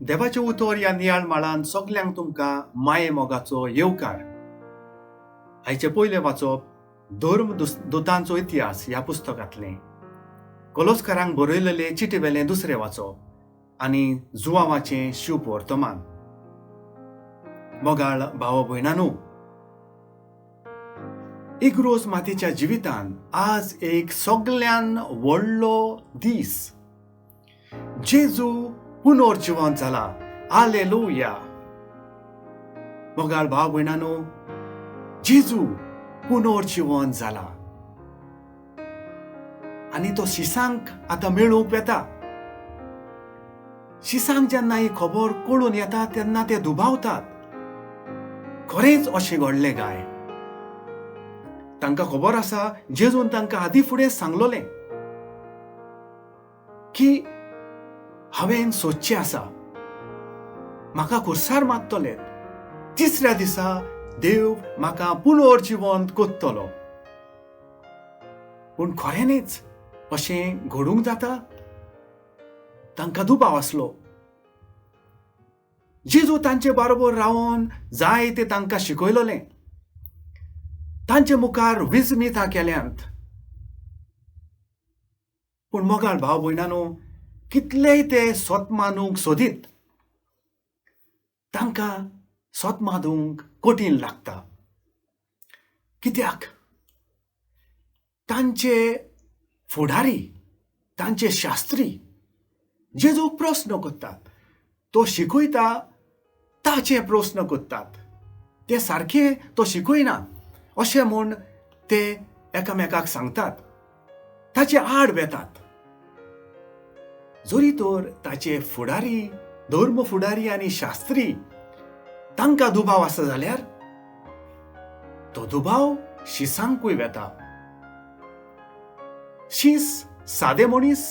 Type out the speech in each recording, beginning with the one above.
देवाचे उतर ह्या नियाळ माळान सगल्यांक तुमकां माये मोगाचो येवकार. आयचे पयले वाचप धर्म दुतांचो इतिहास ह्या पुस्तकांतलें. कोलोसकारांक बरयलेले चिटेवेलें दुसरें वाचप आनी जुवांवाचें शुभ वर्तमान. मोगाळ भाव भयणांनो, इग्रोज मातीच्या जिवितान आज एक सगळ्यान व्हडलो दीस. जेजू पुनर्जिवंत जाला. हालेलुया. मोगाळ भाव भयणांनो, जेजू पुनर्जिवंत जाला आनी तो शिसांक आतां मेळूंक येता. शिसांक जेन्ना ही खबर कळून येता तेन्ना ते दुबावतात. खरेंच अशें घडलें काय? तांकां खबर आसा जेजून तांकां आदीं फुडें सांगलोलें की हांवें सोदचें आसा, म्हाका खुर्सार मागतले, तिसऱ्या दिसा देव म्हाका पुनर्जिवंत करतलो. पूण खऱ्यांनीच अशें घडूंक जाता? तांकां दुबाव आसलो. जेजू तांचे बरोबर रावन जाय ते तांकां शिकयलोलें. तांचे मुखार विजमितां केल्यांत. पूण मोगाळ भाव भयणांनो, कितलेय ते स्वत मानूंक सोदीत, तांकां स्वत मानूंक कठीण लागता. कित्याक? तांचे फुडारी, तांचे शास्त्री जेजूक प्रश्न करतात. तो शिकयता ताचे प्रश्न करतात. ते सारखे तो शिकयना अशें म्हूण ते एकामेकाक सांगतात. ताचे आड वेतात. जरी तर ताचे फुडारी, धर्म फुडारी आनी शास्त्री तांकां दुबाव आसा जाल्यार तो दुबाव शिसांकूय वेता. शीस सादे मनीस,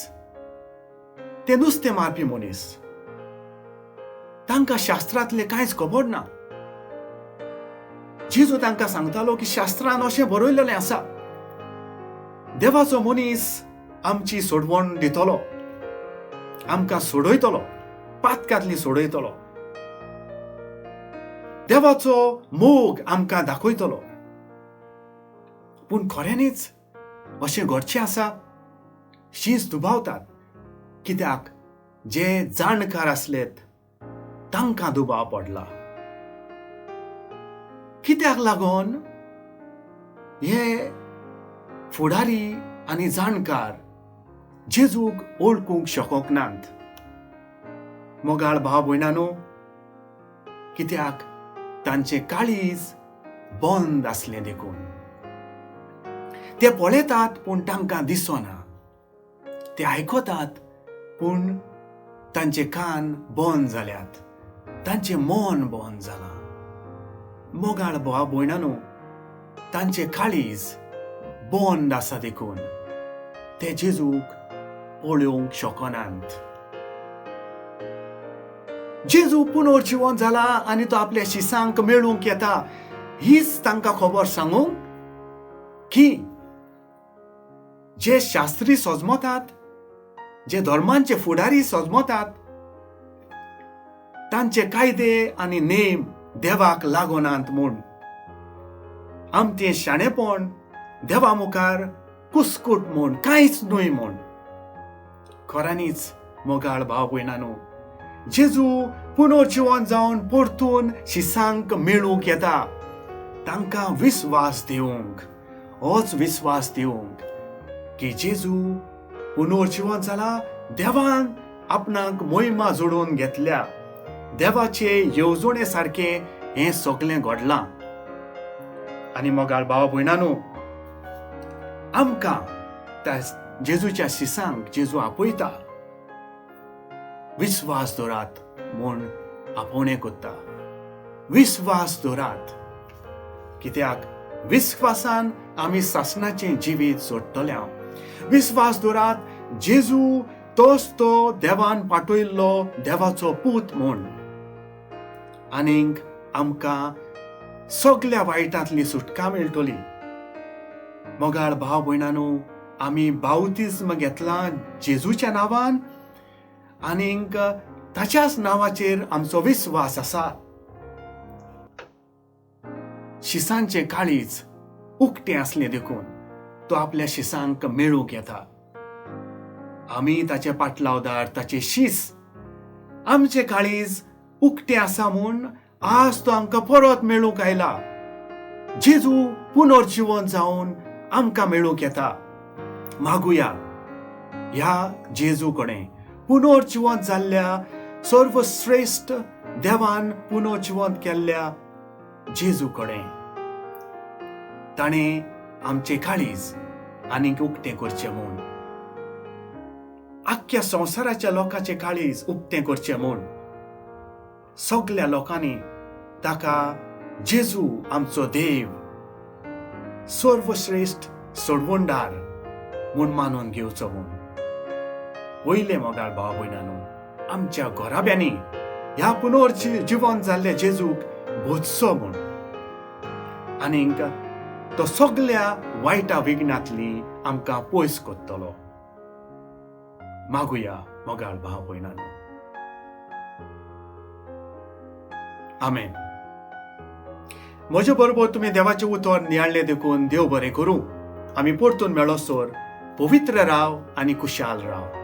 ते नुस्तें मारपी मनीस, तांकां शास्त्रांतलें कांयच खबर ना. जेजू तांकां सांगतालो की शास्त्रांत अशें बरयलेलें आसा, देवाचो मनीस आमची सोडवण दितलो, आमकां सोडयतलो, पातकांतली सोडयतलो, देवाचो मोग आमकां दाखयतलो. पूण खऱ्यांनीच अशें घडचें आसा? शीस दुबावतात. कित्याक? जे जाणकार आसलेत तांकां दुबाव पडला. कित्याक लागून? हे फुडारी आनी जाणकार जेजूक ओळखूंक शकूंक नात. मोगाळ भाव भयणांनो, कित्याक? तांचें काळीज बंद आसलें देखून. ते पळयतात पूण तांकां दिसना. ते आयकतात पूण तांचे कान बंद जाल्यात, तांचें मन बंद जालां. मोगाळ भाव भयणांनो, तांचें काळीज बंद आसा देखून ते जेजूक पळोवंक शकनात. जेजू पुनर्जिवंत जाला आनी तो आपल्या शिसांक मेळूंक येता हीच तांकां खबर सांगूंक की जे शास्त्री सजमतात, जे धर्मांचे फुडारी सजमतात, तांचे कायदे आनी नेम देवाक लागोनात म्हूण. आमचें शाणेपण देवा मुखार कुस्कूट म्हूण, कांयच न्हय म्हूण. खऱ्यांनीच मोगाळ भाव भयणांनो, जेजू पुनर्जिवंत जावन परतून शिसांक मेळूंक येता. तांकां विस्वास दिवंक, होच विस्वास दिवंक की जेजू पुनर्जिवंत जाला, देवान आपणाक मोहिमा जोडून घेतल्या, देवाचे येवजणे सारकें हें सगळें घडलां. आनी मोगाळ भाव भयणांनो, आमकां त्या जेजूच्या शिसांक जेजू आपयता. विस्वास दवरात म्हूण आपोवणें करता. विस्वास दवरात. कित्याक? विस्वासान आमी सासणाचें जिवीत सोडटले. विस्वास दवरात, जेजू तोच तो देवान पाठयल्लो देवाचो पूत म्हूण. आनीक आमकां सगळ्या वायटांतली सुटका मेळटली. मोगाळ भाव भयणांनो, आमी बावतिस्म घेतलां जेजूच्या नांवान आनीक ताच्याच नावाचेर आमचो विस्वास आसा. शिसांचे काळीज उक्ते असले देखून तो आपल्या शिसांक मेळूंक येता. आमी ताचे पाटलावदार, ताचे शीस. आमचे काळीज उक्ते आसा म्हूण आज तो आमकां परत मेळूंक आयला. जेजू पुनर्जीवन जावन आमकां मेळूंक येता. मागुया ह्या जेजू कडेन, पुनर्जीवन जाल्ल्या सर्वश्रेष्ठ देवान पुनर्जीवन केल्ल्या जेजू कडेन. ताणें आमचे काळीज आनीक उक्तें करचें म्हूण, आख्ख्या संवसाराच्या लोकांचे काळीज उक्तें करचें म्हूण सगळ्या लोकांनी ताका जेजू आमचो देव, सर्वश्रेष्ठ सोडवणदार म्हूण मानून घेवचो म्हूण. वयले मोगाळ भाव भयणांनो, आमच्या घोराब्यांनी ह्या पुनर्जीवन जाल्ल्या जेजूक भोजचो म्हूण आनीक तो सगळ्या वायटा विघ्नांतली आमकां पयस करतलो. मागुया मोगाळ भाव भयणांनो. आमेन. म्हजे बरोबर तुमी देवाचें उतर नियाळ्ळें देखून देव बरें करूं. आमी परतून मेळोसोर पवित्र राव आनी खुशाल राव.